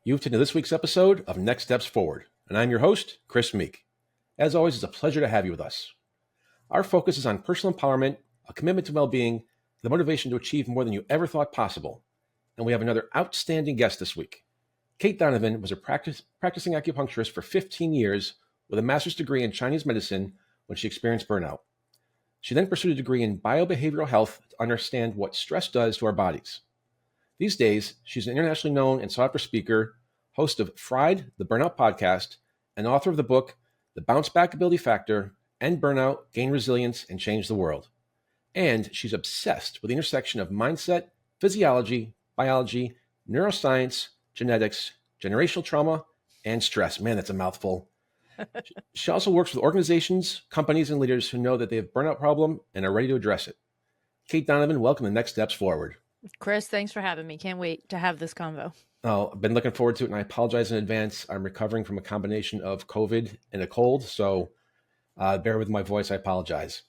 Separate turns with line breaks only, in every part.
You've tuned to this week's episode of Next Steps Forward, and I'm your host, Chris Meek. As always, it's a pleasure to have you with us. Our focus is on personal empowerment, a commitment to well-being, the motivation to achieve more than you ever thought possible. And we have another outstanding guest this week. Cait Donovan was a practicing acupuncturist for 15 years with a master's degree in Chinese medicine when she experienced burnout. She then pursued a degree in biobehavioral health to understand what stress does to our bodies. These days, she's an internationally known and sought-after speaker, host of Fried, the Burnout Podcast, and author of the book, The Bouncebackability Factor, End Burnout, Gain Resilience, and Change the World. And she's obsessed with the intersection of mindset, physiology, biology, neuroscience, genetics, generational trauma, and stress. Man, that's a mouthful. She also works with organizations, companies, and leaders who know that they have a burnout problem and are ready to address it. Cait Donovan, welcome to Next Steps Forward.
Chris, thanks for having me. Can't wait to have this convo.
Oh, I've been looking forward to it, and I apologize in advance. I'm recovering from a combination of COVID and a cold, so bear with my voice. I apologize.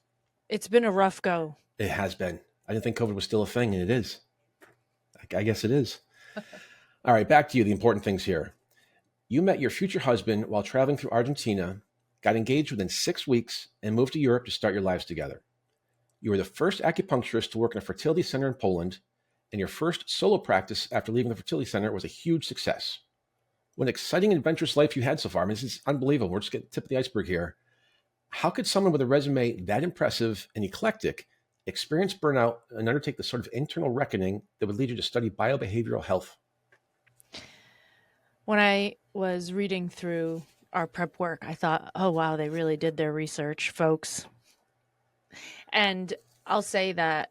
It's been a rough go.
It has been. I didn't think COVID was still a thing, and it is. I guess it is. All right, back to you, the important things here. You met your future husband while traveling through Argentina, got engaged within 6 weeks, and moved to Europe to start your lives together. You were the first acupuncturist to work in a fertility center in Poland, and your first solo practice after leaving the fertility center was a huge success. What an exciting and adventurous life you had so far. I mean, this is unbelievable. We're just getting the tip of the iceberg here. How could someone with a resume that impressive and eclectic experience burnout and undertake the sort of internal reckoning that would lead you to study biobehavioral health?
When I was reading through our prep work, I thought, oh, wow, they really did their research, folks. And I'll say that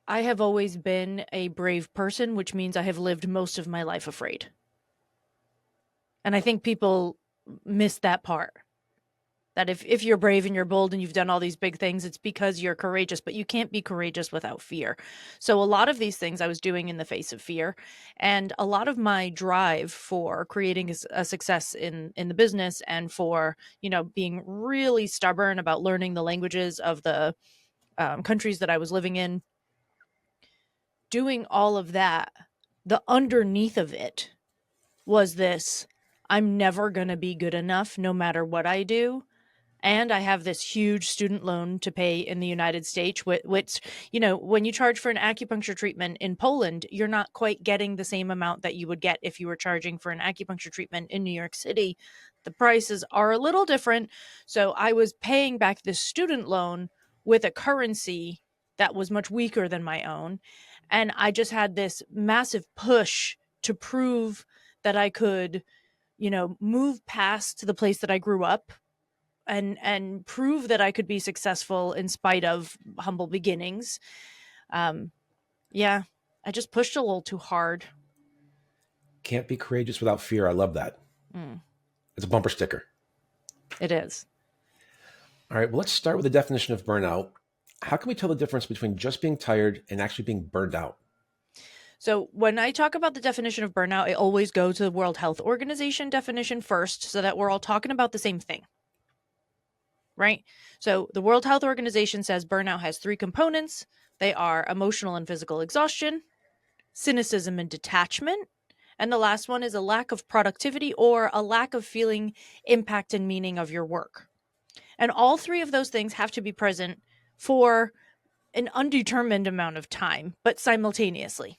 I have always been a brave person, which means I have lived most of my life afraid. And I think people miss that part. That if you're brave and you're bold and you've done all these big things, it's because you're courageous, but you can't be courageous without fear. So a lot of these things I was doing in the face of fear. And a lot of my drive for creating a success in the business and for, being really stubborn about learning the languages of the countries that I was living in, doing all of that, the underneath of it was this: I'm never going to be good enough no matter what I do. And I have this huge student loan to pay in the United States, which, when you charge for an acupuncture treatment in Poland, you're not quite getting the same amount that you would get if you were charging for an acupuncture treatment in New York City. The prices are a little different. So I was paying back this student loan with a currency that was much weaker than my own. And I just had this massive push to prove that I could, move past the place that I grew up and prove that I could be successful in spite of humble beginnings. I just pushed a little too hard.
Can't be courageous without fear. I love that. It's a bumper sticker.
It is.
All right, well, let's start with the definition of burnout. How can we tell the difference between just being tired and actually being burned out?
So when I talk about the definition of burnout, I always go to the World Health Organization definition first so that we're all talking about the same thing. Right? So the World Health Organization says burnout has 3 components. They are emotional and physical exhaustion, cynicism and detachment, and the last one is a lack of productivity or a lack of feeling impact and meaning of your work. And all 3 of those things have to be present for an undetermined amount of time, but simultaneously.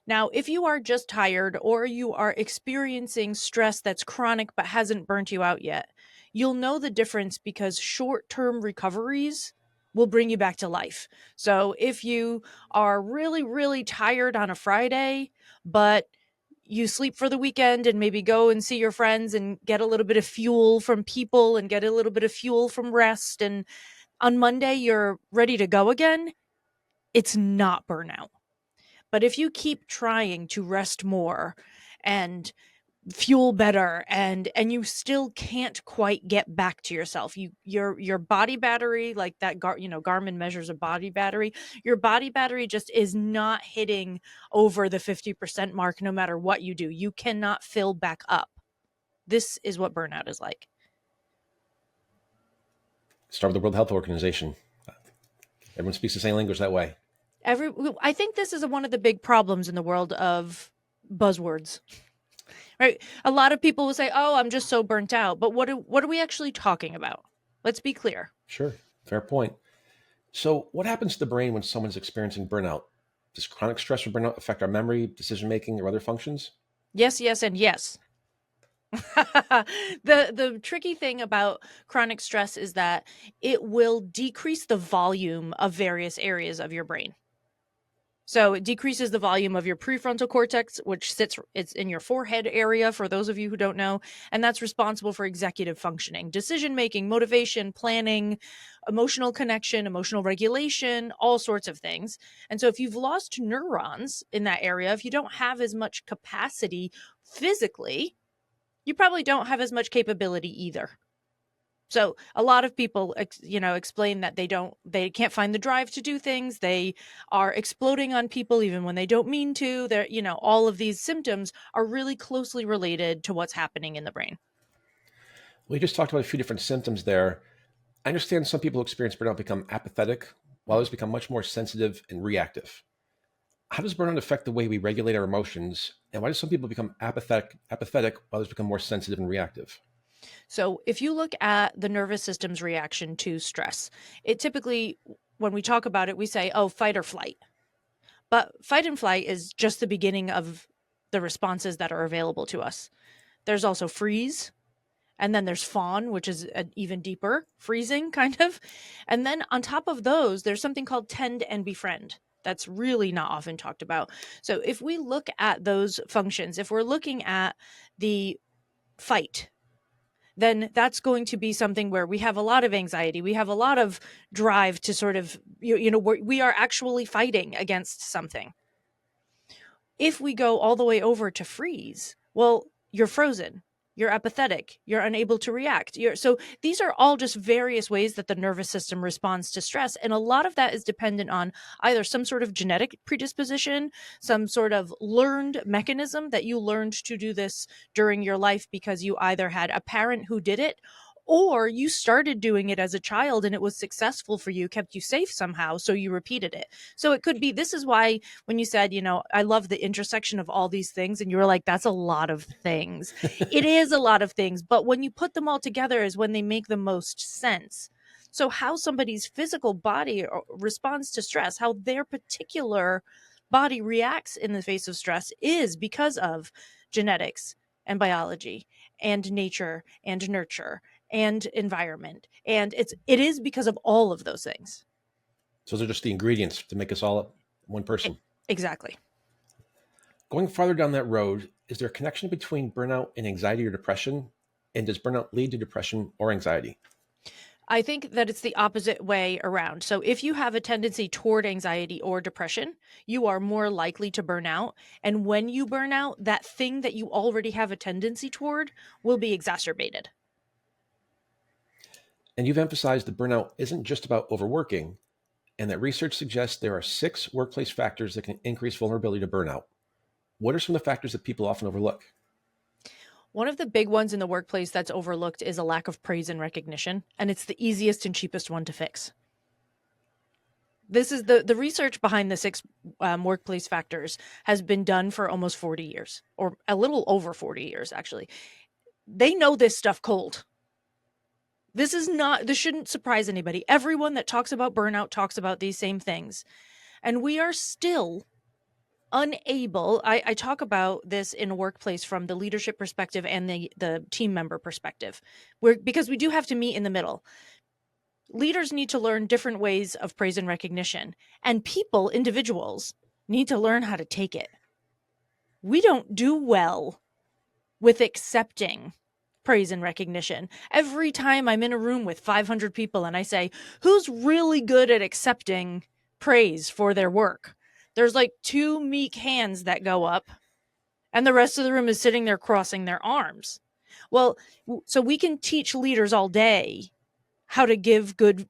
Now, if you are just tired or you are experiencing stress that's chronic but hasn't burnt you out yet, you'll know the difference because short-term recoveries will bring you back to life. So if you are really, really tired on a Friday, but you sleep for the weekend and maybe go and see your friends and get a little bit of fuel from people and get a little bit of fuel from rest, and on Monday you're ready to go again, it's not burnout. But if you keep trying to rest more and fuel better and you still can't quite get back to yourself, your body battery, like that Garmin measures a body battery, your body battery just is not hitting over the 50% mark no matter what you do. You cannot fill back up. This is what burnout is like.
Start with the World Health Organization. Everyone speaks the same language that way.
I think this is one of the big problems in the world of buzzwords, right? A lot of people will say, oh, I'm just so burnt out. But what are we actually talking about? Let's be clear.
Sure. Fair point. So, what happens to the brain when someone's experiencing burnout? Does chronic stress or burnout affect our memory, decision making, or other functions?
Yes, yes, and yes. The tricky thing about chronic stress is that it will decrease the volume of various areas of your brain. So it decreases the volume of your prefrontal cortex, which it's in your forehead area, for those of you who don't know, and that's responsible for executive functioning, decision making, motivation, planning, emotional connection, emotional regulation, all sorts of things. And so if you've lost neurons in that area, if you don't have as much capacity physically, you probably don't have as much capability either. So a lot of people, explain that they can't find the drive to do things. They are exploding on people even when they don't mean to. They're, all of these symptoms are really closely related to what's happening in the brain.
We just talked about a few different symptoms there. I understand some people who experience burnout become apathetic, while others become much more sensitive and reactive. How does burnout affect the way we regulate our emotions? And why do some people become apathetic while others become more sensitive and reactive?
So if you look at the nervous system's reaction to stress, it typically, when we talk about it, we say, oh, fight or flight. But fight and flight is just the beginning of the responses that are available to us. There's also freeze. And then there's fawn, which is an even deeper freezing kind of. And then on top of those, there's something called tend and befriend. That's really not often talked about. So if we look at those functions, if we're looking at the fight, then that's going to be something where we have a lot of anxiety. We have a lot of drive to sort of, we are actually fighting against something. If we go all the way over to freeze, well, you're frozen. You're apathetic. You're unable to react. So these are all just various ways that the nervous system responds to stress. And a lot of that is dependent on either some sort of genetic predisposition, some sort of learned mechanism that you learned to do this during your life because you either had a parent who did it, or you started doing it as a child and it was successful for you, kept you safe somehow, so you repeated it. So it could be, this is why when you said, I love the intersection of all these things, and you were like, that's a lot of things. It is a lot of things, but when you put them all together is when they make the most sense. So how somebody's physical body responds to stress, how their particular body reacts in the face of stress, is because of genetics and biology and nature and nurture and environment. And it is because of all of those things.
So those are just the ingredients to make us all one person.
Exactly.
Going farther down that road, is there a connection between burnout and anxiety or depression? And does burnout lead to depression or anxiety?
I think that it's the opposite way around. So if you have a tendency toward anxiety or depression, you are more likely to burn out. And when you burn out, that thing that you already have a tendency toward will be exacerbated.
And you've emphasized that burnout isn't just about overworking, and that research suggests there are 6 workplace factors that can increase vulnerability to burnout. What are some of the factors that people often overlook?
One of the big ones in the workplace that's overlooked is a lack of praise and recognition, and it's the easiest and cheapest one to fix. This is the research behind the 6 workplace factors has been done for almost 40 years, or a little over 40 years, actually. They know this stuff cold. This shouldn't surprise anybody. Everyone that talks about burnout talks about these same things. And we are still unable, I talk about this in a workplace from the leadership perspective and the team member perspective, because we do have to meet in the middle. Leaders need to learn different ways of praise and recognition, and individuals, need to learn how to take it. We don't do well with accepting praise and recognition. Every time I'm in a room with 500 people and I say, who's really good at accepting praise for their work? There's like 2 meek hands that go up, and the rest of the room is sitting there crossing their arms. Well, so we can teach leaders all day how to give good,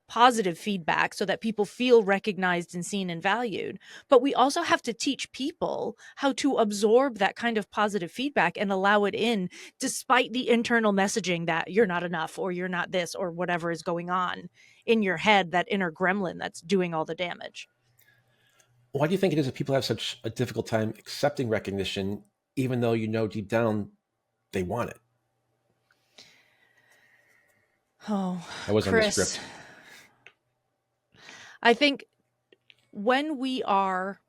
positive feedback so that people feel recognized and seen and valued. But we also have to teach people how to absorb that kind of positive feedback and allow it in, despite the internal messaging that you're not enough, or you're not this, or whatever is going on in your head, that inner gremlin that's doing all the damage.
Why do you think it is that people have such a difficult time accepting recognition, even though you know deep down they want it?
Oh,
That was on the
Chris,
script.
I think when we are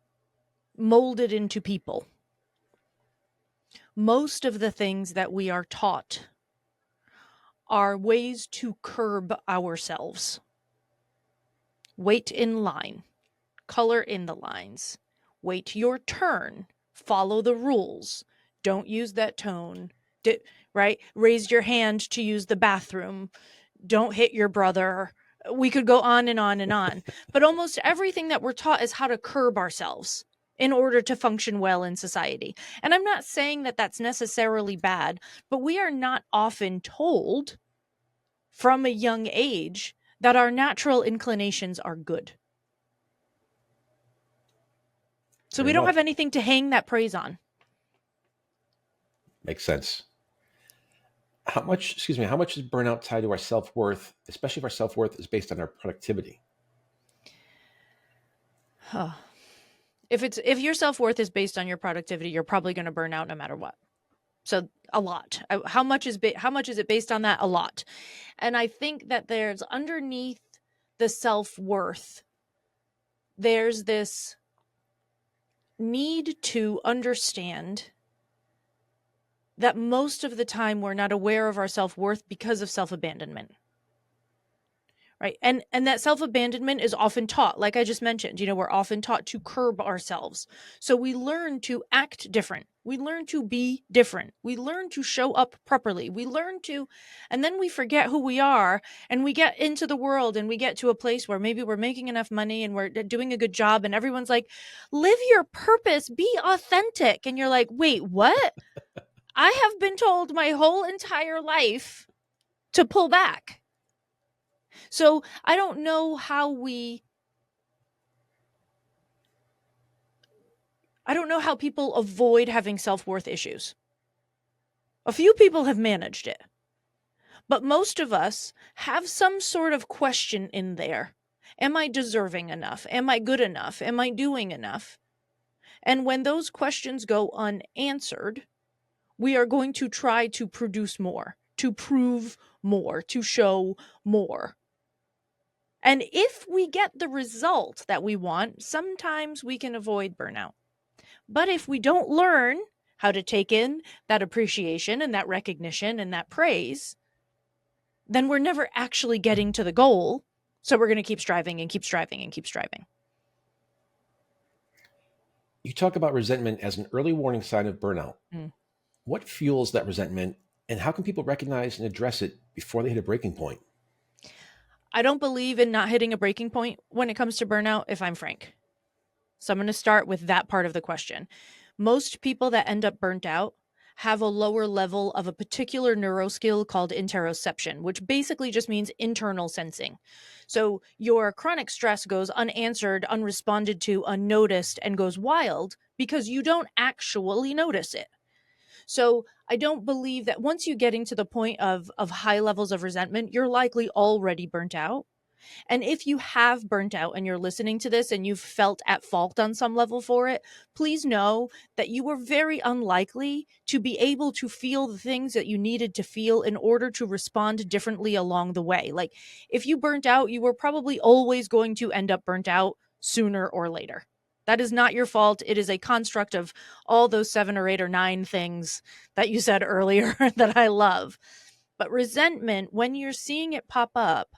molded into people, most of the things that we are taught are ways to curb ourselves. Wait in line, color in the lines, wait your turn, follow the rules, don't use that tone, right? Raise your hand to use the bathroom, don't hit your brother. We could go on and on and on. But almost everything that we're taught is how to curb ourselves in order to function well in society. And I'm not saying that that's necessarily bad, but we are not often told from a young age that our natural inclinations are good. So
Very
we don't
well.
have anything to hang that praise on.
Makes sense. How much is burnout tied to our self-worth, especially if our self-worth is based on our productivity?
Huh. If your self-worth is based on your productivity, you're probably going to burn out no matter what. So a lot. How much is it based on that? A lot. And I think that there's underneath the self-worth, there's this need to understand that most of the time we're not aware of our self-worth because of self-abandonment. Right. And that self-abandonment is often taught, like I just mentioned, we're often taught to curb ourselves. So we learn to act different. We learn to be different. We learn to show up properly. And then we forget who we are, and we get into the world, and we get to a place where maybe we're making enough money and we're doing a good job, and everyone's like, live your purpose, be authentic. And you're like, wait, what? I have been told my whole entire life to pull back. So I don't know how people avoid having self-worth issues. A few people have managed it, but most of us have some sort of question in there. Am I deserving enough? Am I good enough? Am I doing enough? And when those questions go unanswered, we are going to try to produce more, to prove more, to show more. And if we get the result that we want, sometimes we can avoid burnout. But if we don't learn how to take in that appreciation and that recognition and that praise, then we're never actually getting to the goal. So we're going to keep striving and keep striving and keep striving.
You talk about resentment as an early warning sign of burnout. What fuels that resentment, and how can people recognize and address it before they hit a breaking point?
I don't believe in not hitting a breaking point when it comes to burnout, if I'm frank. So I'm going to start with that part of the question. Most people that end up burnt out have a lower level of a particular neuroskill called interoception, which basically just means internal sensing. So your chronic stress goes unanswered, unresponded to, unnoticed, and goes wild because you don't actually notice it. So I don't believe that once you get into the point of high levels of resentment, you're likely already burnt out. And if you have burnt out and you're listening to this and you've felt at fault on some level for it, please know that you were very unlikely to be able to feel the things that you needed to feel in order to respond differently along the way. Like if you burnt out, you were probably always going to end up burnt out sooner or later. That is not your fault. It is a construct of all those 7 or 8 or 9 things that you said earlier that I love. But resentment, when you're seeing it pop up,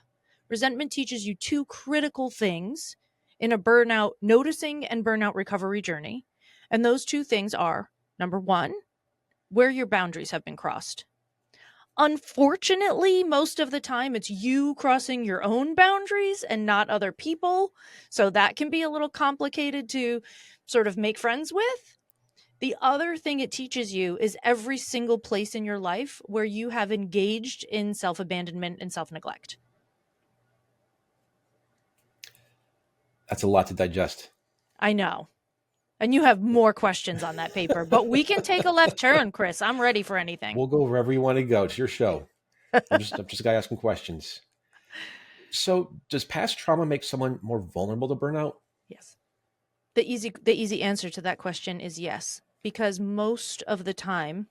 resentment teaches you 2 critical things in a burnout noticing and burnout recovery journey. And those 2 things are, number 1, where your boundaries have been crossed. Unfortunately, most of the time it's you crossing your own boundaries and not other people. So that can be a little complicated to sort of make friends with. The other thing it teaches you is every single place in your life where you have engaged in self-abandonment and self-neglect.
That's a lot to digest.
I know. And you have more questions on that paper, but we can take a left turn, Chris. I'm ready for anything.
We'll go wherever you want to go. It's your show. I'm just a guy asking questions. So does past trauma make someone more vulnerable to burnout?
Yes. The easy answer to that question is yes, because most of the time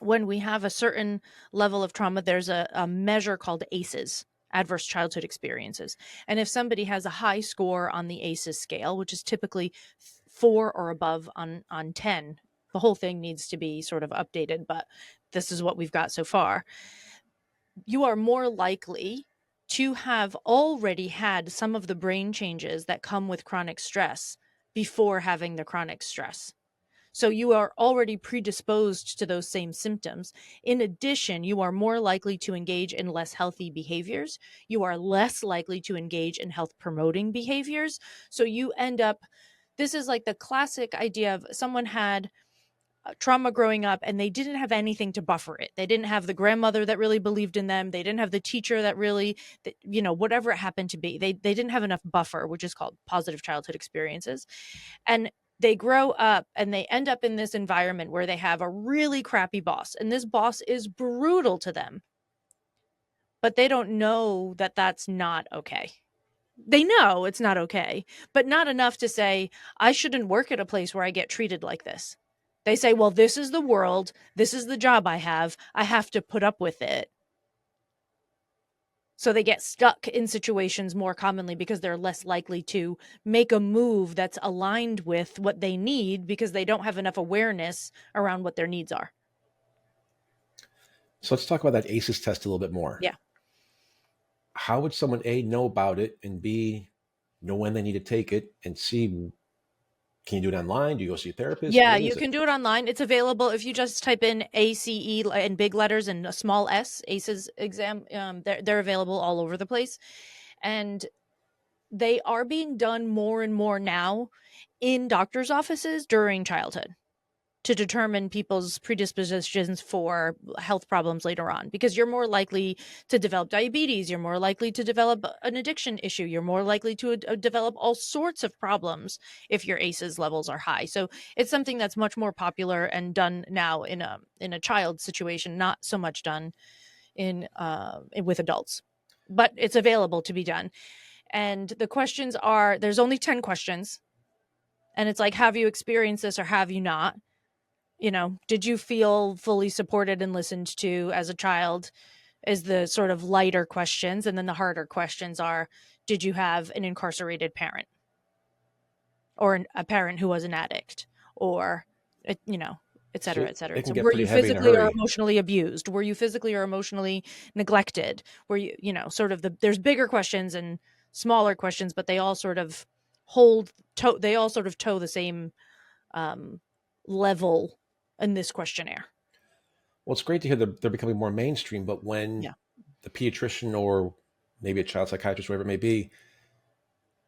when we have a certain level of trauma, there's a measure called ACEs, adverse childhood experiences. And if somebody has a high score on the ACEs scale, which is typically 4 or above on 10, the whole thing needs to be sort of updated, but this is what we've got so far. You are more likely to have already had some of the brain changes that come with chronic stress before having the chronic stress. So you are already predisposed to those same symptoms. In addition, you are more likely to engage in less healthy behaviors. You are less likely to engage in health promoting behaviors. So you end up, this is like the classic idea of someone had trauma growing up and they didn't have anything to buffer it. They didn't have the grandmother that really believed in them. They didn't have the teacher that really, whatever it happened to be, they didn't have enough buffer, which is called positive childhood experiences. And they grow up and they end up in this environment where they have a really crappy boss, and this boss is brutal to them, but they don't know that that's not okay. They know it's not okay, but not enough to say, I shouldn't work at a place where I get treated like this. They say, well, this is the world. This is the job I have to put up with it. So they get stuck in situations more commonly because they're less likely to make a move that's aligned with what they need because they don't have enough awareness around what their needs are.
So let's talk about that ACEs test a little bit more.
Yeah.
How would someone A, know about it, and B, know when they need to take it, and C, can you do it online? Do you go see a therapist?
Yeah, you can do it online. It's available if you just type in ACE in big letters and a small s, ACEs exam. They're available all over the place. And they are being done more and more now in doctors' offices during childhood to determine people's predispositions for health problems later on, because you're more likely to develop diabetes, you're more likely to develop an addiction issue, you're more likely to develop all sorts of problems if your ACEs levels are high. So it's something that's much more popular and done now in a child situation, not so much done in with adults, but it's available to be done. And the questions are, there's only 10 questions, and it's like, have you experienced this or have you not? Did you feel fully supported and listened to as a child, is the sort of lighter questions. And then the harder questions are, did you have an incarcerated parent or a parent who was an addict, or, et cetera, et cetera. So were you physically or emotionally abused? Were you physically or emotionally neglected? Were you, sort of there's bigger questions and smaller questions, but they all sort of toe the same level in this questionnaire.
Well, it's great to hear that they're becoming more mainstream, but when the pediatrician or maybe a child psychiatrist, whatever it may be,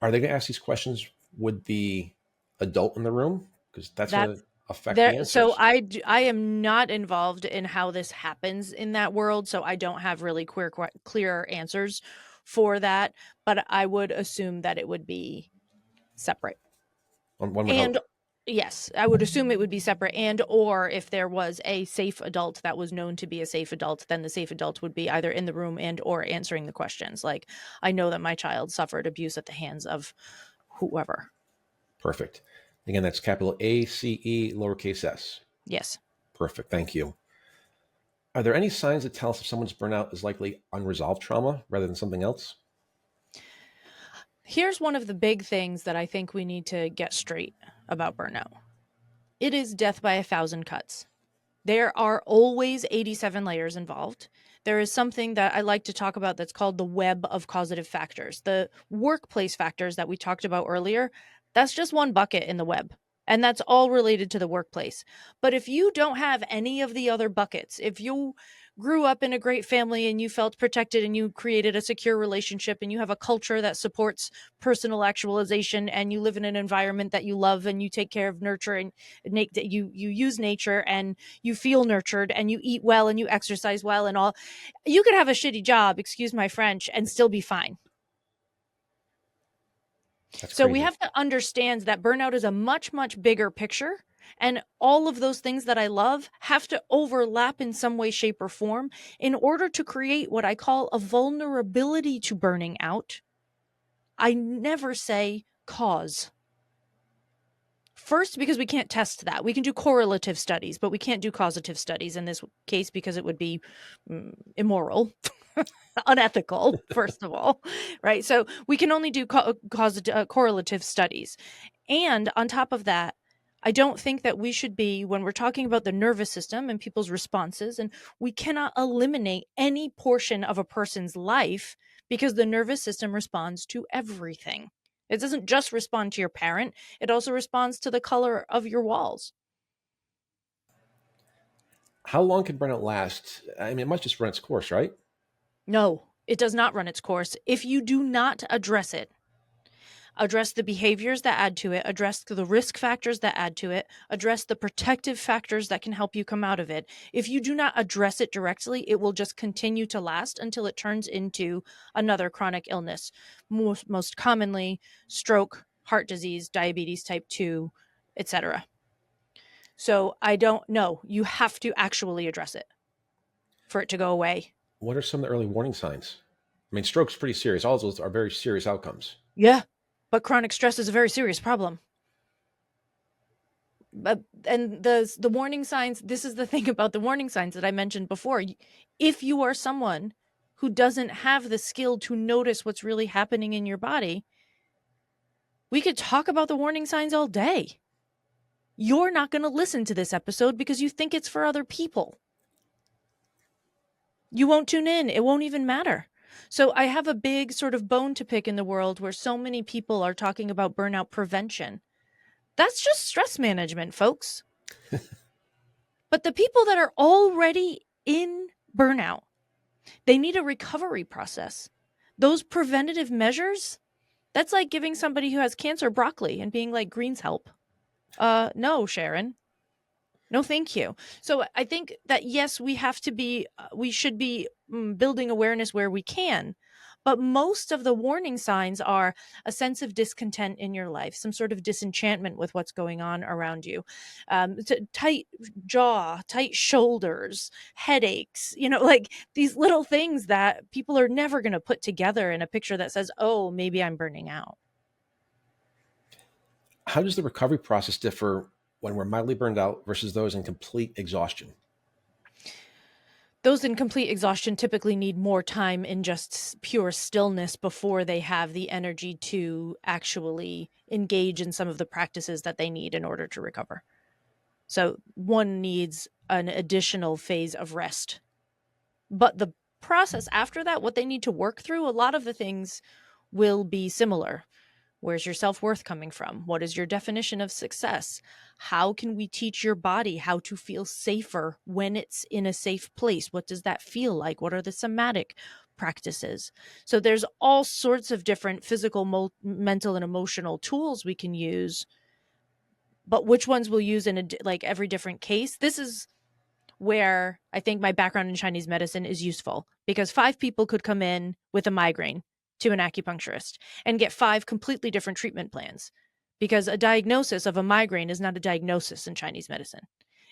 are they going to ask these questions with the adult in the room? Because that's going to affect the answers.
So I am not involved in how this happens in that world, so I don't have really clear answers for that, but I would assume that it would be separate.
One would hope.
Yes, I would assume it would be separate, and or if there was a safe adult that was known to be a safe adult, then the safe adult would be either in the room and or answering the questions. Like, I know that my child suffered abuse at the hands of whoever.
Perfect. Again, that's capital ACE, lowercase s.
Yes.
Perfect. Thank you. Are there any signs that tell us if someone's burnout is likely unresolved trauma rather than something else?
Here's one of the big things that I think we need to get straight about burnout. It is death by 1,000 cuts. There are always 87 layers involved. There is something that I like to talk about that's called the web of causative factors. The workplace factors that we talked about earlier, that's just one bucket in the web. And that's all related to the workplace. But if you don't have any of the other buckets, if you grew up in a great family and you felt protected and you created a secure relationship and you have a culture that supports personal actualization and you live in an environment that you love and you take care of nurture and you use nature and you feel nurtured and you eat well and you exercise well and all, you could have a shitty job, excuse my French, and still be fine. So we have to understand that burnout is a much, much bigger picture, and all of those things that I love have to overlap in some way, shape, or form in order to create what I call a vulnerability to burning out. I never say cause. First, because we can't test that. We can do correlative studies, but we can't do causative studies in this case because it would be immoral, unethical, first of all, right? So we can only do correlative studies. And on top of that, I don't think that we should be, when we're talking about the nervous system and people's responses, and we cannot eliminate any portion of a person's life because the nervous system responds to everything. It doesn't just respond to your parent, it also responds to the color of your walls.
How long can burnout last? I mean, it must just run its course, right?
No, it does not run its course. If you do not address it, address the behaviors that add to it, address the risk factors that add to it, address the protective factors that can help you come out of it. If you do not address it directly, it will just continue to last until it turns into another chronic illness. Most commonly, stroke, heart disease, diabetes type 2, etc. So I don't know. You have to actually address it for it to go away.
What are some of the early warning signs? I mean, stroke's pretty serious. All those are very serious outcomes.
Yeah, but chronic stress is a very serious problem. And the warning signs, this is the thing about the warning signs that I mentioned before. If you are someone who doesn't have the skill to notice what's really happening in your body, we could talk about the warning signs all day. You're not going to listen to this episode because you think it's for other people. You won't tune in. It won't even matter. So I have a big sort of bone to pick in the world where so many people are talking about burnout prevention. That's just stress management, folks. But the people that are already in burnout, they need a recovery process. Those preventative measures, that's like giving somebody who has cancer broccoli and being like, greens help. No, Sharon. No, thank you. So I think that, yes, we should be building awareness where we can. But most of the warning signs are a sense of discontent in your life, some sort of disenchantment with what's going on around you, tight jaw, tight shoulders, headaches, like these little things that people are never going to put together in a picture that says, oh, maybe I'm burning out.
How does the recovery process differ when we're mildly burned out versus those in complete exhaustion?
Those in complete exhaustion typically need more time in just pure stillness before they have the energy to actually engage in some of the practices that they need in order to recover. So one needs an additional phase of rest. But the process after that, what they need to work through, a lot of the things will be similar. Where's your self-worth coming from? What is your definition of success? How can we teach your body how to feel safer when it's in a safe place? What does that feel like? What are the somatic practices? So there's all sorts of different physical, mental, and emotional tools we can use. But which ones we'll use in every different case? This is where I think my background in Chinese medicine is useful, because 5 people could come in with a migraine to an acupuncturist and get 5 completely different treatment plans, because a diagnosis of a migraine is not a diagnosis in Chinese medicine.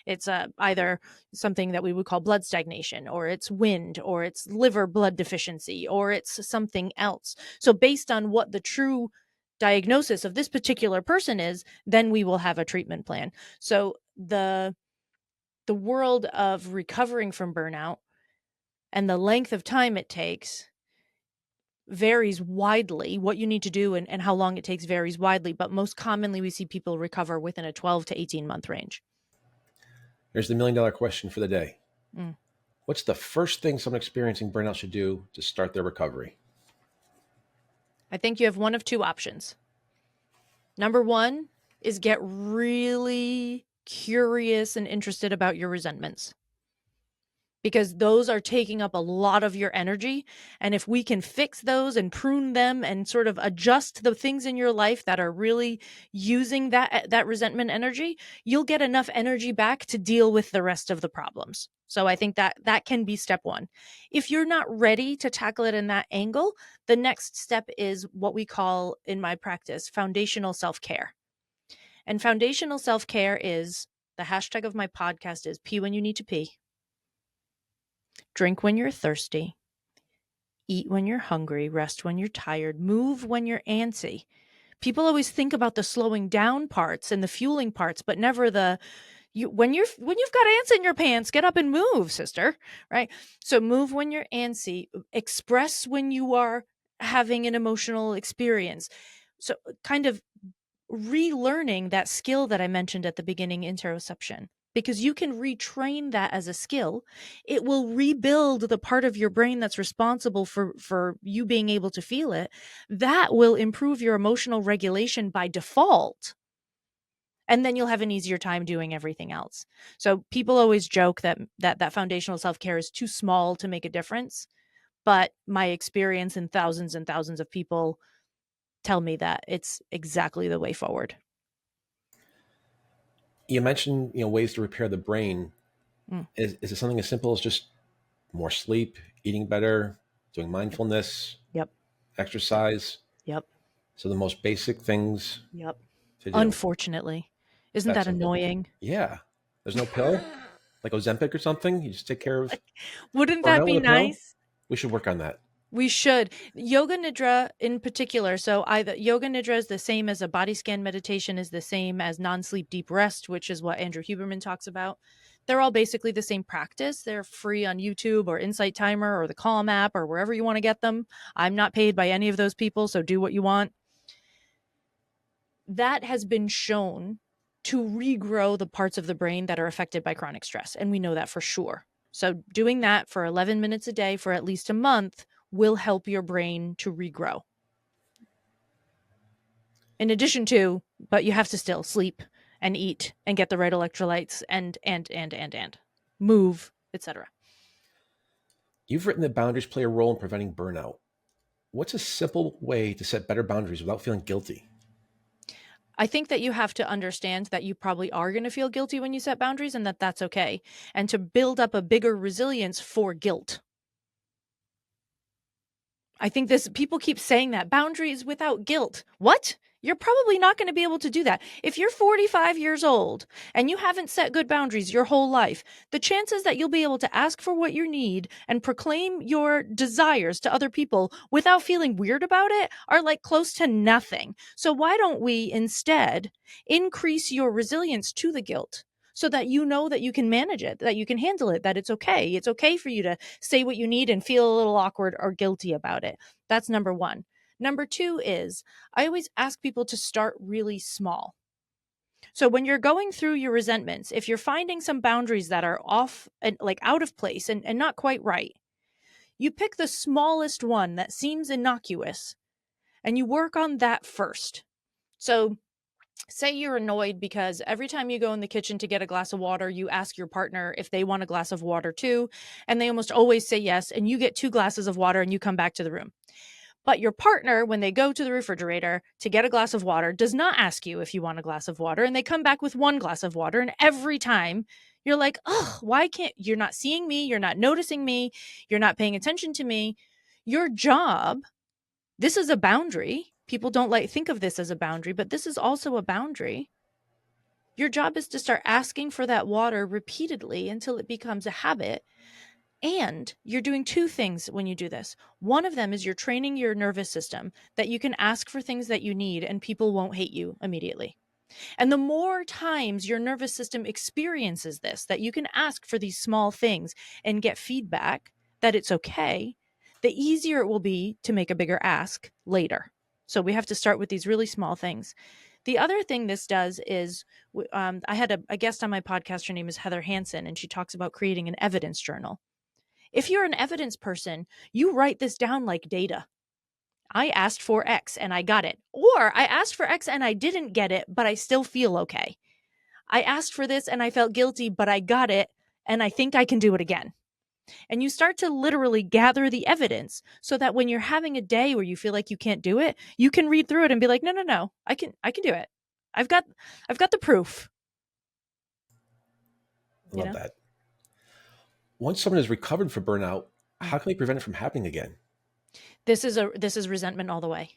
It's either something that we would call blood stagnation, or it's wind, or it's liver blood deficiency, or it's something else. So based on what the true diagnosis of this particular person is, then we will have a treatment plan. So the world of recovering from burnout and the length of time it takes varies widely. What you need to do and how long it takes varies widely, but most commonly we see people recover within a 12 to 18 month range.
Here's the $1 million question for the day.
Mm.
What's the first thing someone experiencing burnout should do to start their recovery?
I think you have one of 2 options. Number 1 is get really curious and interested about your resentments, because those are taking up a lot of your energy. And if we can fix those and prune them and sort of adjust the things in your life that are really using that resentment energy, you'll get enough energy back to deal with the rest of the problems. So I think that can be step 1. If you're not ready to tackle it in that angle, the next step is what we call in my practice foundational self-care. And foundational self-care is, the hashtag of my podcast is pee when you need to pee. Drink when you're thirsty, eat when you're hungry, rest when you're tired, move when you're antsy. People always think about the slowing down parts and the fueling parts, but never when you've got ants in your pants, get up and move, sister, right? So move when you're antsy, express when you are having an emotional experience. So kind of relearning that skill that I mentioned at the beginning, interoception, because you can retrain that as a skill. It will rebuild the part of your brain that's responsible for you being able to feel it. That will improve your emotional regulation by default. And then you'll have an easier time doing everything else. So people always joke that foundational self-care is too small to make a difference. But my experience and thousands of people tell me that it's exactly the way forward.
You mentioned, ways to repair the brain.
Mm.
Is it something as simple as just more sleep, eating better, doing mindfulness,
Yep.
exercise?
Yep.
So the most basic things
Yep.
to do.
Unfortunately.
It's
Isn't
that
that
simple.
annoying?
Yeah. There's no pill like Ozempic or something. You just take care of
Wouldn't that
burnout
be
with a pill.
nice?
We should work on that.
We should. Yoga Nidra in particular. So either Yoga Nidra is the same as a body scan meditation, is the same as non-sleep deep rest, which is what Andrew Huberman talks about. They're all basically the same practice. They're free on YouTube or Insight Timer or the Calm app or wherever you want to get them. I'm not paid by any of those people, so do what you want. That has been shown to regrow the parts of the brain that are affected by chronic stress. And we know that for sure. So doing that for 11 minutes a day for at least a month will help your brain to regrow. In addition to, but you have to still sleep and eat and get the right electrolytes and move, etc.
You've written that boundaries play a role in preventing burnout. What's a simple way to set better boundaries without feeling guilty?
I think that you have to understand that you probably are going to feel guilty when you set boundaries and that that's okay. And to build up a bigger resilience for guilt. I think people keep saying that boundaries without guilt. What? You're probably not going to be able to do that. If you're 45 years old and you haven't set good boundaries your whole life, the chances that you'll be able to ask for what you need and proclaim your desires to other people without feeling weird about it are like close to nothing. So why don't we instead increase your resilience to the guilt? So that you know that you can manage it, that you can handle it, that it's okay. It's okay for you to say what you need and feel a little awkward or guilty about it. That's number one. Number two is I always ask people to start really small. So when you're going through your resentments, if you're finding some boundaries that are off and like out of place and not quite right, you pick the smallest one that seems innocuous and you work on that first. So say you're annoyed because every time you go in the kitchen to get a glass of water, you ask your partner if they want a glass of water too, and they almost always say yes, and you get 2 glasses of water and you come back to the room. But your partner, when they go to the refrigerator to get a glass of water, does not ask you if you want a glass of water, and they come back with 1 glass of water, and every time you're like, oh, why can't you're not seeing me, you're not noticing me, you're not paying attention to me. Your job, this is a boundary. People don't think of this as a boundary, but this is also a boundary. Your job is to start asking for that water repeatedly until it becomes a habit. And you're doing 2 things when you do this. One of them is you're training your nervous system that you can ask for things that you need and people won't hate you immediately. And the more times your nervous system experiences this, that you can ask for these small things and get feedback that it's okay, the easier it will be to make a bigger ask later. So we have to start with these really small things. The other thing this does is I had a guest on my podcast. Her name is Heather Hansen, and she talks about creating an evidence journal. If you're an evidence person, you write this down like data. I asked for X and I got it. Or I asked for X and I didn't get it, but I still feel okay. I asked for this and I felt guilty, but I got it and I think I can do it again. And you start to literally gather the evidence so that when you're having a day where you feel like you can't do it, you can read through it and be like, no, I can do it. I've got the proof.
I love that. Once someone has recovered from burnout, how can they prevent it from happening again?
This is resentment all the way.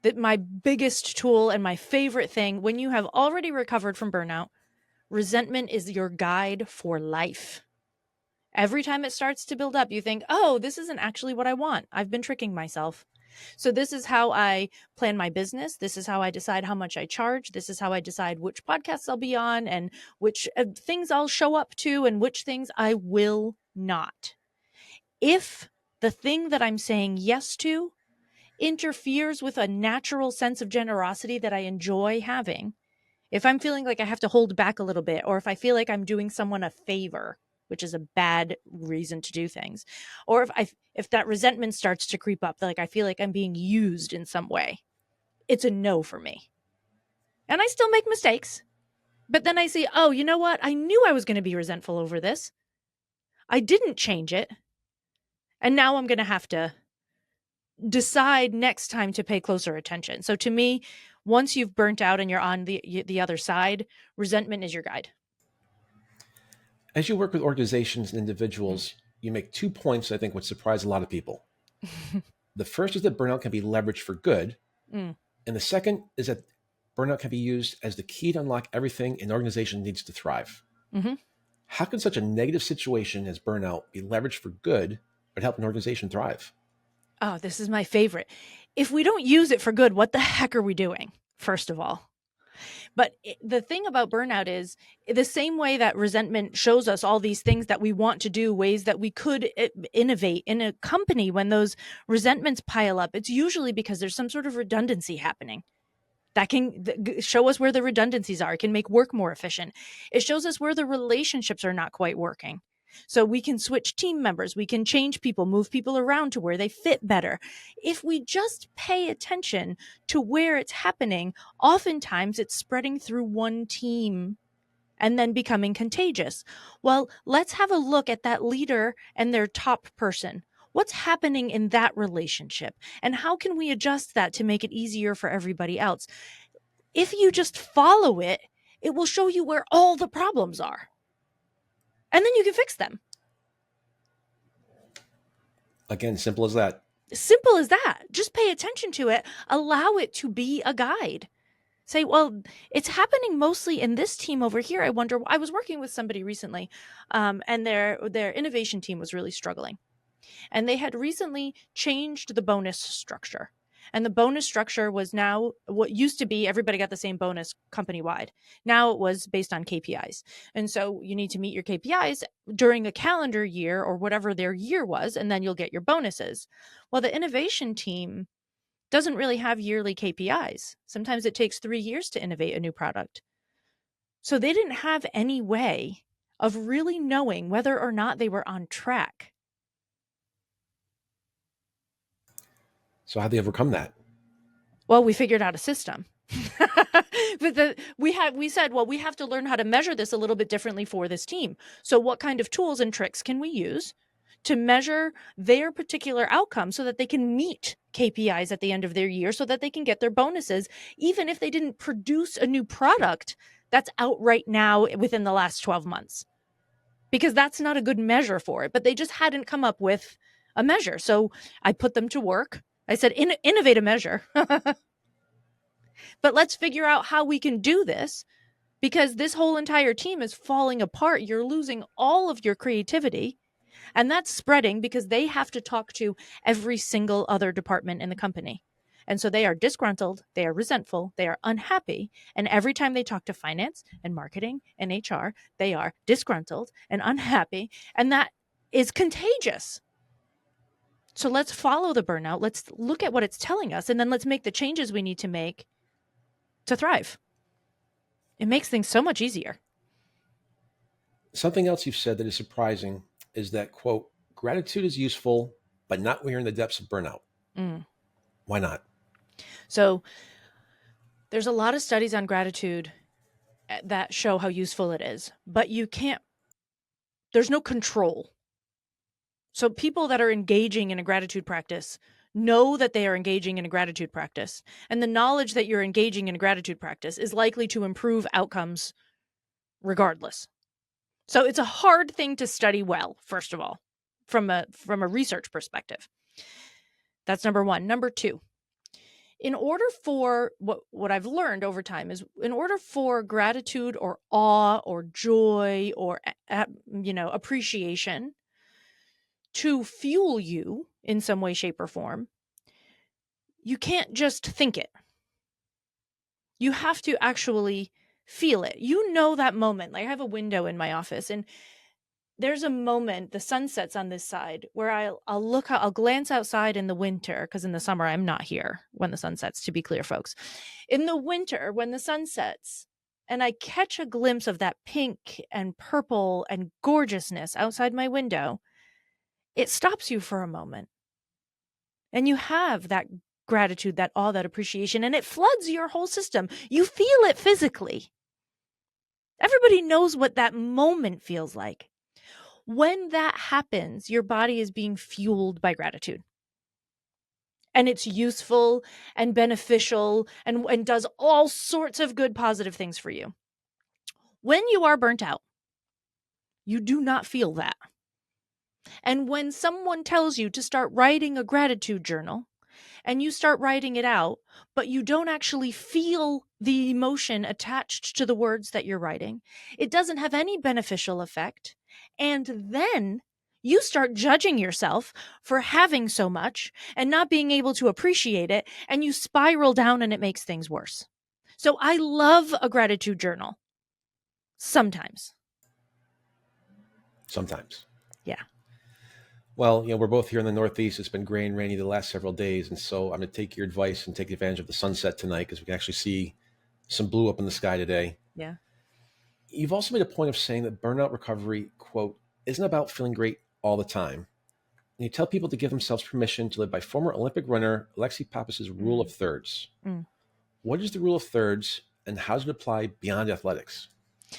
That my biggest tool and my favorite thing when you have already recovered from burnout, resentment is your guide for life. Every time it starts to build up, you think, oh, this isn't actually what I want. I've been tricking myself. So this is how I plan my business. This is how I decide how much I charge. This is how I decide which podcasts I'll be on and which things I'll show up to and which things I will not. If the thing that I'm saying yes to interferes with a natural sense of generosity that I enjoy having, if I'm feeling like I have to hold back a little bit, or if I feel like I'm doing someone a favor, which is a bad reason to do things, or if that resentment starts to creep up, like I feel like I'm being used in some way, it's a no for me. And I still make mistakes, but then I see, oh, you know what? I knew I was going to be resentful over this. I didn't change it. And now I'm going to have to decide next time to pay closer attention. So to me, once you've burnt out and you're on the other side, resentment is your guide.
As you work with organizations and individuals, you make 2 points I think would surprise a lot of people. The first is that burnout can be leveraged for good. And the second is that burnout can be used as the key to unlock everything an organization needs to thrive. How can such a negative situation as burnout be leveraged for good, but help an organization thrive?
Oh, this is my favorite. If we don't use it for good, what the heck are we doing, first of all? But the thing about burnout is the same way that resentment shows us all these things that we want to do, ways that we could innovate in a company. When those resentments pile up, it's usually because there's some sort of redundancy happening. That can show us where the redundancies are. It can make work more efficient. It shows us where the relationships are not quite working. So we can switch team members. We can change people, move people around to where they fit better. If we just pay attention to where it's happening, oftentimes it's spreading through one team and then becoming contagious. Well, let's have a look at that leader and their top person. What's happening in that relationship? And how can we adjust that to make it easier for everybody else? If you just follow it, it will show you where all the problems are. And then you can fix them.
Again, simple as that.
Simple as that. Just pay attention to it. Allow it to be a guide. Say, well, it's happening mostly in this team over here. I wonder, I was working with somebody recently, and their innovation team was really struggling. And they had recently changed the bonus structure. And the bonus structure was now what used to be everybody got the same bonus company-wide. Now it was based on KPIs. And so you need to meet your KPIs during a calendar year or whatever their year was, and then you'll get your bonuses. Well, the innovation team doesn't really have yearly KPIs. Sometimes it takes 3 years to innovate a new product. So they didn't have any way of really knowing whether or not they were on track.
So how do they overcome that?
Well, we figured out a system. But we said, well, we have to learn how to measure this a little bit differently for this team. So what kind of tools and tricks can we use to measure their particular outcome so that they can meet KPIs at the end of their year, so that they can get their bonuses, even if they didn't produce a new product that's out right now within the last 12 months? Because that's not a good measure for it, but they just hadn't come up with a measure. So I put them to work. I said, innovate a measure, but let's figure out how we can do this, because this whole entire team is falling apart. You're losing all of your creativity, and that's spreading because they have to talk to every single other department in the company. And so they are disgruntled, they are resentful, they are unhappy. And every time they talk to finance and marketing and HR, they are disgruntled and unhappy. And that is contagious. So let's follow the burnout. Let's look at what it's telling us, and then let's make the changes we need to make to thrive. It makes things so much easier.
Something else you've said that is surprising is that, quote, gratitude is useful, but not when you're in the depths of burnout. Why not?
So there's a lot of studies on gratitude that show how useful it is, but there's no control. So people that are engaging in a gratitude practice know that they are engaging in a gratitude practice. And the knowledge that you're engaging in a gratitude practice is likely to improve outcomes regardless. So it's a hard thing to study well, first of all, from a research perspective. That's number one. Number two, in order for what I've learned over time is, in order for gratitude or awe or joy or appreciation to fuel you in some way, shape, or form, you can't just think it. You have to actually feel it. You know that moment. Like I have a window in my office, and there's a moment, the sun sets on this side, where I'll glance outside in the winter, because in the summer I'm not here when the sun sets, to be clear, folks. In the winter, when the sun sets, and I catch a glimpse of that pink and purple and gorgeousness outside my window, it stops you for a moment. And you have that gratitude, that awe, that appreciation, and it floods your whole system. You feel it physically. Everybody knows what that moment feels like. When that happens, your body is being fueled by gratitude. And it's useful and beneficial and does all sorts of good, positive things for you. When you are burnt out, you do not feel that. And when someone tells you to start writing a gratitude journal, and you start writing it out, but you don't actually feel the emotion attached to the words that you're writing, it doesn't have any beneficial effect. And then you start judging yourself for having so much and not being able to appreciate it, and you spiral down and it makes things worse. So I love a gratitude journal. Sometimes.
Sometimes.
Yeah.
Well, we're both here in the Northeast. It's been gray and rainy the last several days. And so I'm going to take your advice and take advantage of the sunset tonight, because we can actually see some blue up in the sky today.
Yeah.
You've also made a point of saying that burnout recovery, quote, isn't about feeling great all the time. And you tell people to give themselves permission to live by former Olympic runner Alexi Pappas's rule of thirds. What is the rule of thirds, and how does it apply beyond athletics?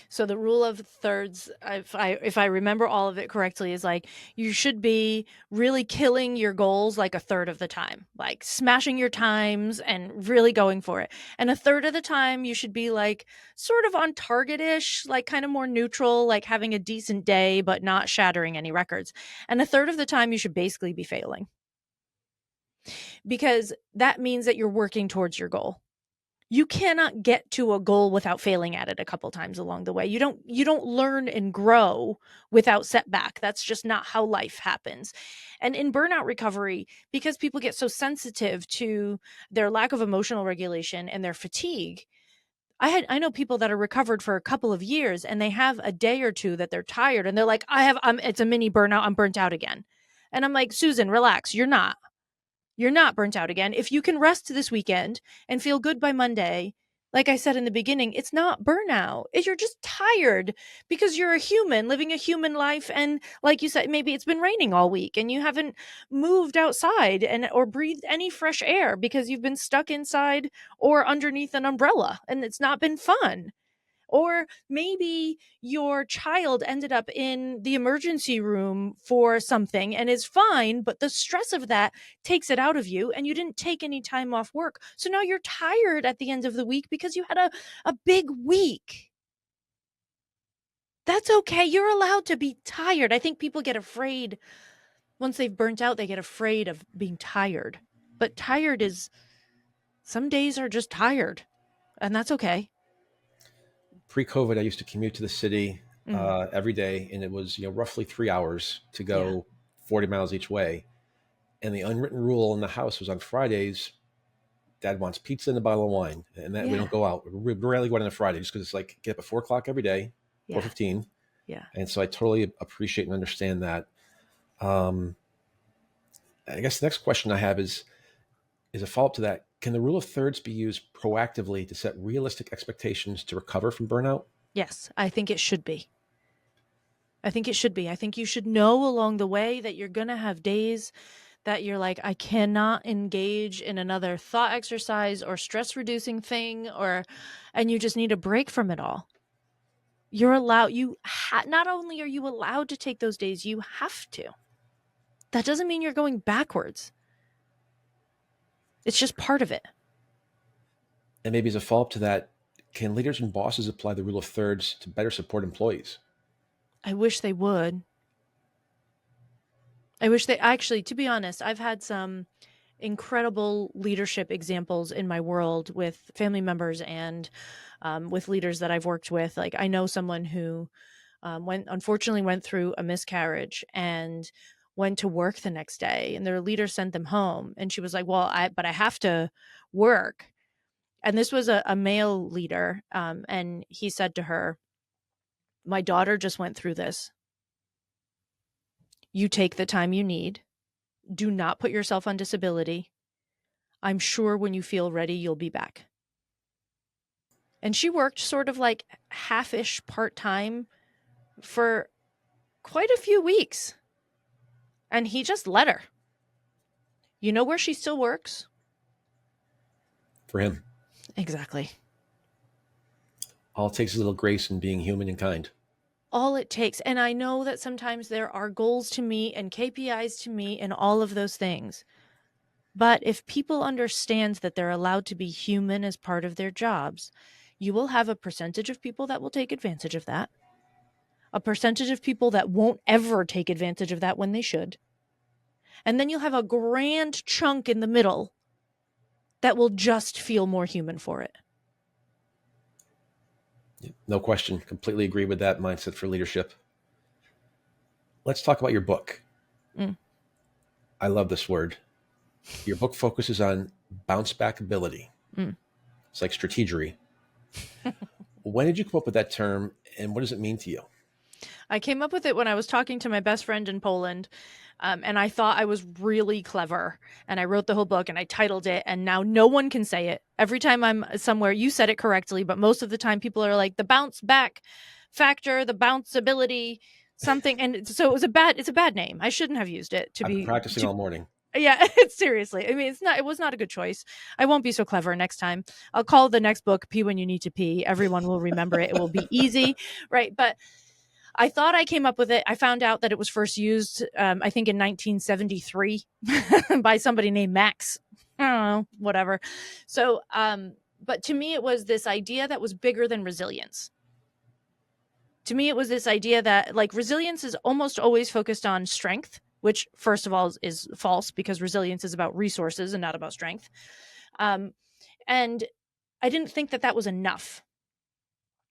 So the rule of thirds, if I remember all of it correctly, is like you should be really killing your goals like a third of the time, like smashing your times and really going for it. And a third of the time you should be like sort of on target-ish, like kind of more neutral, like having a decent day but not shattering any records. And a third of the time you should basically be failing, because that means that you're working towards your goal. You cannot get to a goal without failing at it a couple times along the way. You don't learn and grow without setback. That's just not how life happens. And in burnout recovery, because people get so sensitive to their lack of emotional regulation and their fatigue, I know people that are recovered for a couple of years, and they have a day or two that they're tired, and they're like, it's a mini burnout. I'm burnt out again. And I'm like, Susan, relax. You're not. You're not burnt out again. If you can rest this weekend and feel good by Monday, like I said in the beginning, it's not burnout. You're just tired because you're a human living a human life. And like you said, maybe it's been raining all week and you haven't moved outside or breathed any fresh air because you've been stuck inside or underneath an umbrella, and it's not been fun. Or maybe your child ended up in the emergency room for something and is fine, but the stress of that takes it out of you, and you didn't take any time off work. So now you're tired at the end of the week because you had a big week. That's okay. You're allowed to be tired. I think people get afraid. Once they've burnt out, they get afraid of being tired. But some days are just tired, and that's okay.
Pre-COVID, I used to commute to the city every day, and it was roughly 3 hours to go 40 miles each way. And the unwritten rule in the house was on Fridays, Dad wants pizza and a bottle of wine, and that we don't go out. We rarely go out on a Friday just because it's like get up at 4:00 every day, 4:15.
Yeah.
And so I totally appreciate and understand that. I guess the next question I have is a follow-up to that. Can the rule of thirds be used proactively to set realistic expectations to recover from burnout?
Yes, I think it should be. I think it should be. I think you should know along the way that you're going to have days that you're like, I cannot engage in another thought exercise or stress reducing thing, and you just need a break from it all. You're allowed, not only are you allowed to take those days, you have to. That doesn't mean you're going backwards. It's just part of it.
And maybe as a follow-up to that, can leaders and bosses apply the rule of thirds to better support employees?
I wish they would. I wish they actually, to be honest, I've had some incredible leadership examples in my world with family members and with leaders that I've worked with. Like I know someone who unfortunately went through a miscarriage and went to work the next day and their leader sent them home. And she was like, well, but I have to work. And this was a male leader. And he said to her, my daughter just went through this. You take the time you need. Do not put yourself on disability. I'm sure when you feel ready, you'll be back. And she worked sort of like half-ish part-time for quite a few weeks. And he just let her. You know where she still works?
For him.
Exactly.
All it takes is a little grace and being human and kind.
All it takes. And I know that sometimes there are goals to meet and KPIs to meet and all of those things. But if people understand that they're allowed to be human as part of their jobs, you will have a percentage of people that will take advantage of that. A percentage of people that won't ever take advantage of that when they should. And then you'll have a grand chunk in the middle that will just feel more human for it.
No question. Completely agree with that mindset for leadership. Let's talk about your book. I love this word. Your book focuses on bouncebackability. It's like strategery. When did you come up with that term and what does it mean to you?
I came up with it when I was talking to my best friend in Poland. And I thought I was really clever. And I wrote the whole book and I titled it. And now no one can say it. Every time I'm somewhere, you said it correctly. But most of the time people are like the bounce back factor, the bounceability, something. And so it's a bad name. I shouldn't have used it
I've been practicing all morning.
Yeah, seriously. I mean, it was not a good choice. I won't be so clever next time. I'll call the next book Pee When You Need to Pee. Everyone will remember it. It will be easy. Right. But I thought I came up with it. I found out that it was first used, I think in 1973 by somebody named Max. I don't know, whatever. So, but to me, it was this idea that was bigger than resilience. To me, it was this idea that like resilience is almost always focused on strength, which first of all is false because resilience is about resources and not about strength. And I didn't think that was enough.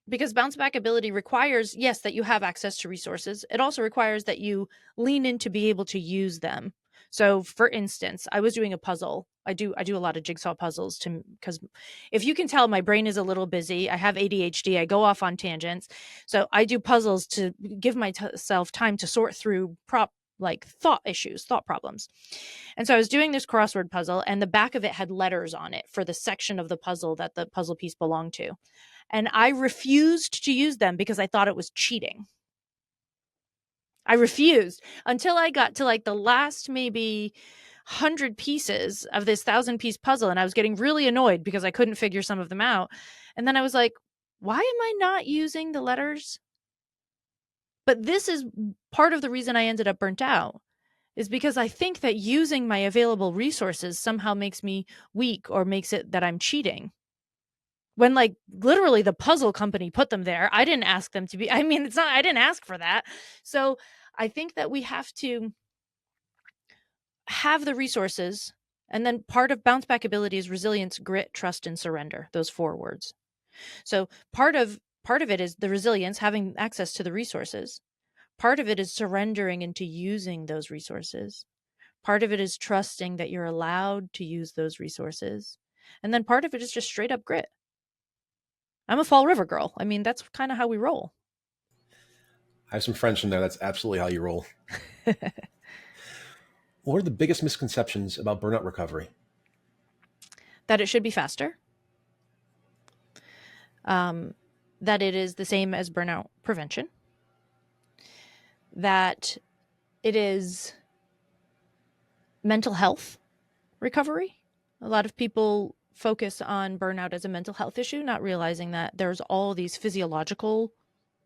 Because bounce back ability requires, yes, that you have access to resources. It also requires that you lean in to be able to use them. So for instance, I was doing a puzzle. I do a lot of jigsaw puzzles because if you can tell, my brain is a little busy. I have ADHD. I go off on tangents. So I do puzzles to give myself time to sort through thought problems. And so I was doing this crossword puzzle and the back of it had letters on it for the section of the puzzle that the puzzle piece belonged to. And I refused to use them because I thought it was cheating. I refused until I got to like the last maybe 100 pieces of this 1,000-piece puzzle. And I was getting really annoyed because I couldn't figure some of them out. And then I was like, why am I not using the letters? But this is part of the reason I ended up burnt out, is because I think that using my available resources somehow makes me weak or makes it that I'm cheating. When like literally the puzzle company put them there. I didn't ask them to be, I mean, I didn't ask for that. So I think that we have to have the resources. And then part of bounce back ability is resilience, grit, trust, and surrender. Those 4 words. So part of it is the resilience, having access to the resources. Part of it is surrendering into using those resources. Part of it is trusting that you're allowed to use those resources. And then part of it is just straight up grit. I'm a Fall River girl. I mean, that's kind of how we roll.
I have some friends from there. That's absolutely how you roll. What are the biggest misconceptions about burnout recovery?
That it should be faster. That it is the same as burnout prevention. That it is mental health recovery. A lot of people focus on burnout as a mental health issue, not realizing that there's all these physiological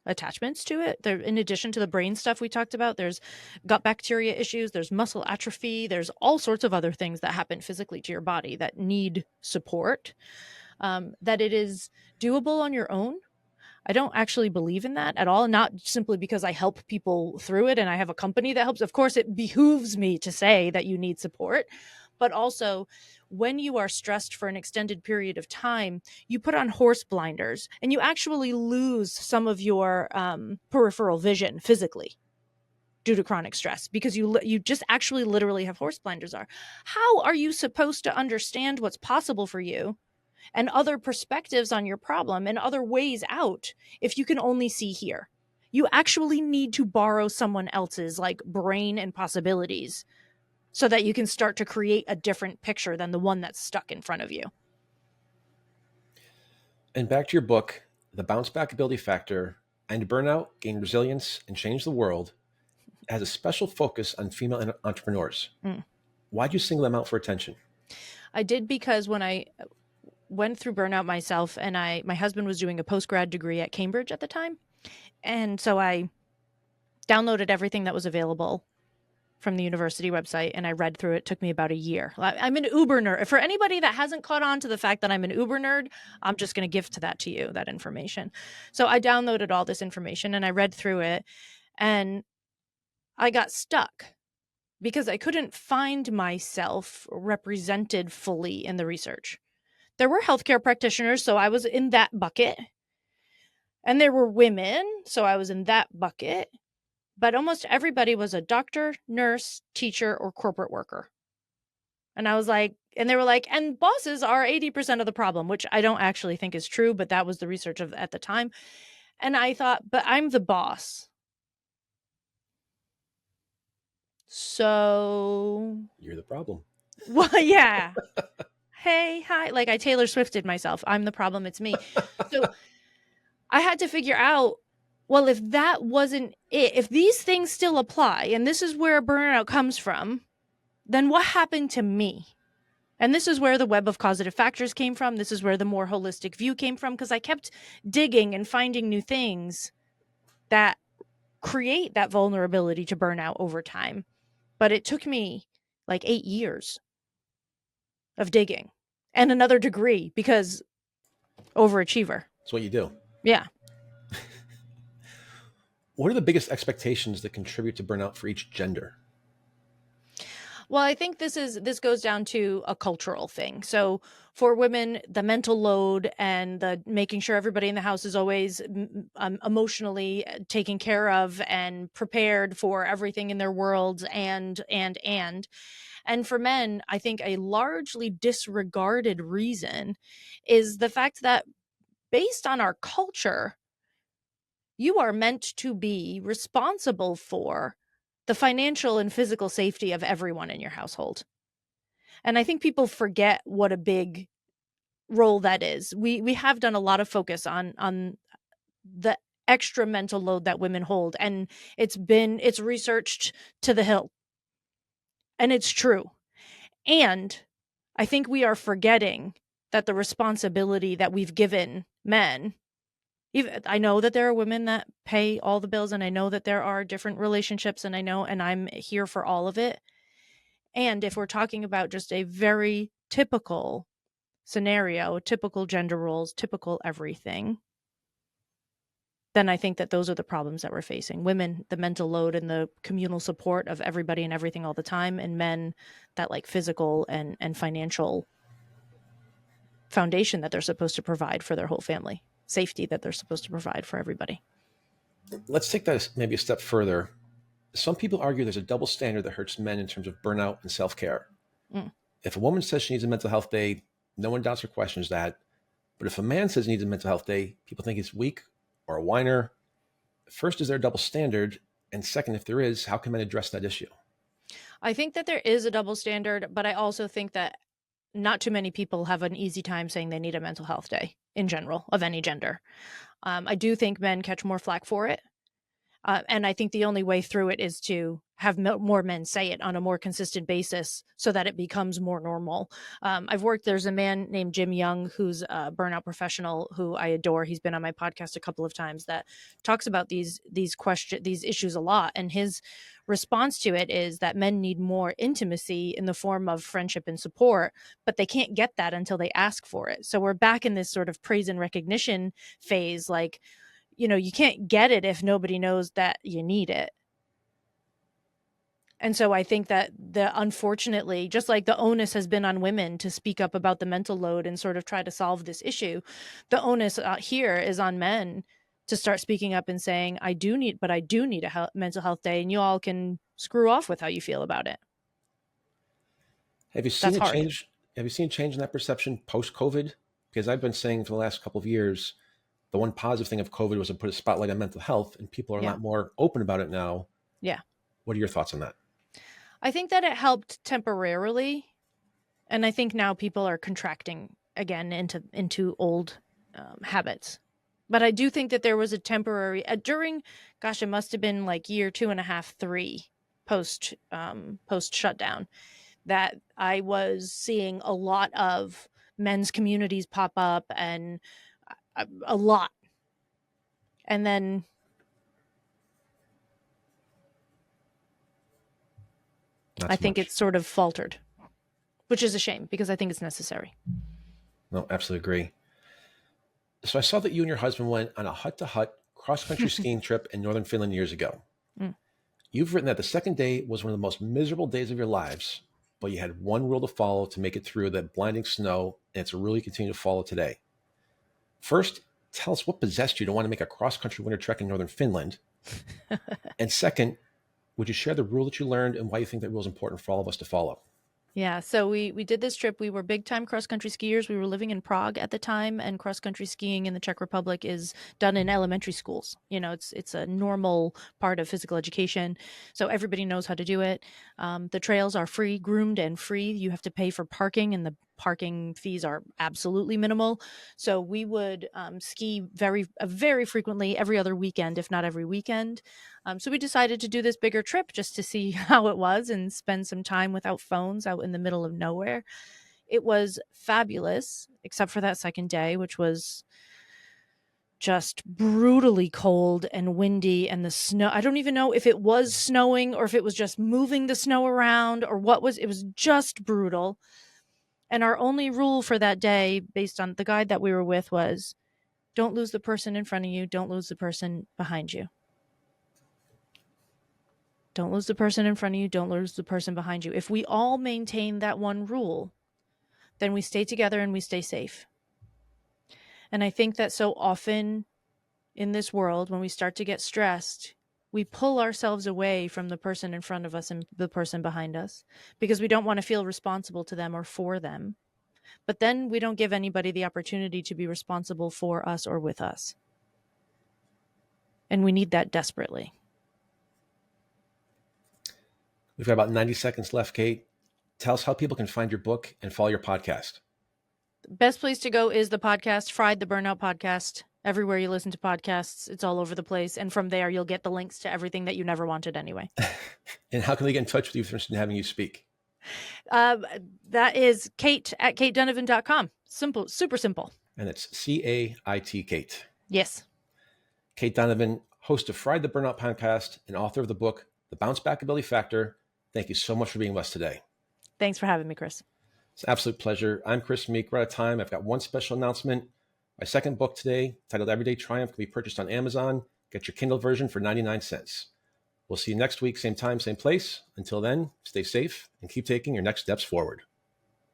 attachments to it. There, in addition to the brain stuff we talked about, there's gut bacteria issues, there's muscle atrophy, there's all sorts of other things that happen physically to your body that need support. That it is doable on your own. I don't actually believe in that at all, not simply because I help people through it and I have a company that helps. Of course, it behooves me to say that you need support, but also when you are stressed for an extended period of time, you put on horse blinders and you actually lose some of your peripheral vision physically. due to chronic stress, because you just actually literally have horse blinders are. How are you supposed to understand what's possible for you and other perspectives on your problem and other ways out if you can only see here? You actually need to borrow someone else's like brain and possibilities so that you can start to create a different picture than the one that's stuck in front of you.
And back to your book, The Bouncebackability Factor, End Burnout, Gain Resilience, and Change the World, has a special focus on female entrepreneurs. Why'd you single them out for attention?
I did because when I went through burnout myself, and my husband was doing a post-grad degree at Cambridge at the time. And so I downloaded everything that was available from the university website, and I read through it. It took me about a year. I'm an Uber nerd. For anybody that hasn't caught on to the fact that I'm an Uber nerd, I'm just going to give that to you, that information. So I downloaded all this information and I read through it, and I got stuck because I couldn't find myself represented fully in the research. There were healthcare practitioners, so I was in that bucket. And there were women, so I was in that bucket. But almost everybody was a doctor, nurse, teacher, or corporate worker. And I was like, and they were like, and bosses are 80% of the problem, which I don't actually think is true, but that was the research of at the time. And I thought, but I'm the boss. So
You're the problem.
Well, yeah. Hey, hi. Like I Taylor Swifted myself. I'm the problem. It's me. So I had to figure out, well, if that wasn't it, if these things still apply, and this is where burnout comes from, then what happened to me? And this is where the web of causative factors came from. This is where the more holistic view came from, because I kept digging and finding new things that create that vulnerability to burnout over time. But it took me like 8 years of digging and another degree, because overachiever.
That's what you do.
Yeah.
What are the biggest expectations that contribute to burnout for each gender?
Well, I think this goes down to a cultural thing. So for women, the mental load and the making sure everybody in the house is always emotionally taken care of and prepared for everything in their worlds, and for men, I think a largely disregarded reason is the fact that based on our culture, you are meant to be responsible for the financial and physical safety of everyone in your household. And I think people forget what a big role that is. We have done a lot of focus on the extra mental load that women hold, and it's researched to the hill. And it's true. And I think we are forgetting that the responsibility that we've given men, I know that there are women that pay all the bills, and I know that there are different relationships, and I'm here for all of it. And if we're talking about just a very typical scenario, typical gender roles, typical everything, then I think that those are the problems that we're facing. Women, the mental load and the communal support of everybody and everything all the time, and men, that like physical and financial foundation that they're supposed to provide for their whole family, safety that they're supposed to provide for everybody.
Let's take that maybe a step further. Some people argue there's a double standard that hurts men in terms of burnout and self-care. If a woman says she needs a mental health day, no one doubts or questions that. But if a man says he needs a mental health day, people think he's weak or a whiner. First, is there a double standard? And second, if there is, how can men address that issue?
I think that there is a double standard, but I also think that not too many people have an easy time saying they need a mental health day in general, of any gender. I do think men catch more flack for it. And I think the only way through it is to have more men say it on a more consistent basis so that it becomes more normal. There's a man named Jim Young, who's a burnout professional who I adore. He's been on my podcast a couple of times, that talks about these issues a lot. And his response to it is that men need more intimacy in the form of friendship and support, but they can't get that until they ask for it. So we're back in this sort of praise and recognition phase, like, you can't get it if nobody knows that you need it. And so I think that unfortunately, just like the onus has been on women to speak up about the mental load and sort of try to solve this issue, the onus here is on men to start speaking up and saying, I do need a mental health day, and you all can screw off with how you feel about it.
Have you seen
That's
a
hard.
change? Have you seen a change in that perception post-COVID? Because I've been saying for the last couple of years, the one positive thing of COVID was to put a spotlight on mental health, and people are a
Yeah.
lot more open about it now.
Yeah.
What are your thoughts on that?
I think that it helped temporarily. And I think now people are contracting again into old habits. But I do think that there was a temporary during, gosh, it must have been like year 2.5, 3 post shutdown, that I was seeing a lot of men's communities pop up, and a lot. And then I think it's sort of faltered, which is a shame because I think it's necessary.
No, absolutely agree. So I saw that you and your husband went on a hut-to-hut cross-country skiing trip in northern Finland years ago. You've written that the second day was one of the most miserable days of your lives, but you had one rule to follow to make it through the blinding snow, and it's a rule you continue to follow today. First, tell us what possessed you to want to make a cross-country winter trek in northern Finland. And second, would you share the rule that you learned and why you think that rule is important for all of us to follow?
Yeah, so we did this trip. We were big-time cross-country skiers. We were living in Prague at the time, and cross-country skiing in the Czech Republic is done in elementary schools. You know, it's a normal part of physical education, so everybody knows how to do it. The trails are free, groomed and free. You have to pay for parking, and the parking fees are absolutely minimal. So we would ski very frequently, every other weekend, if not every weekend. So we decided to do this bigger trip just to see how it was and spend some time without phones out in the middle of nowhere. It was fabulous, except for that second day, which was just brutally cold and windy, and the snow. I don't even know if it was snowing or if it was just moving the snow around or what was. It was just brutal. And our only rule for that day, based on the guide that we were with, was don't lose the person in front of you. Don't lose the person behind you. Don't lose the person in front of you. Don't lose the person behind you. If we all maintain that one rule, then we stay together and we stay safe. And I think that so often in this world, when we start to get stressed, we pull ourselves away from the person in front of us and the person behind us because we don't want to feel responsible to them or for them. But then we don't give anybody the opportunity to be responsible for us or with us. And we need that desperately.
We've got about 90 seconds left, Cait. Tell us how people can find your book and follow your podcast.
The best place to go is the podcast, Fried the Burnout Podcast. Everywhere you listen to podcasts, it's all over the place. And from there, you'll get the links to everything that you never wanted anyway.
And how can they get in touch with you if they're interested in having you speak?
That is Cait at caitdonovan.com. Simple, super simple.
And it's C-A-I-T, Cait.
Yes.
Cait Donovan, host of Fried the Burnout Podcast and author of the book, The Bouncebackability Factor. Thank you so much for being with us today.
Thanks for having me, Chris.
It's an absolute pleasure. I'm Chris Meek. We're out of time. I've got one special announcement. My second book today, titled Everyday Triumph, can be purchased on Amazon. Get your Kindle version for 99 cents. We'll see you next week, same time, same place. Until then, stay safe and keep taking your next steps forward.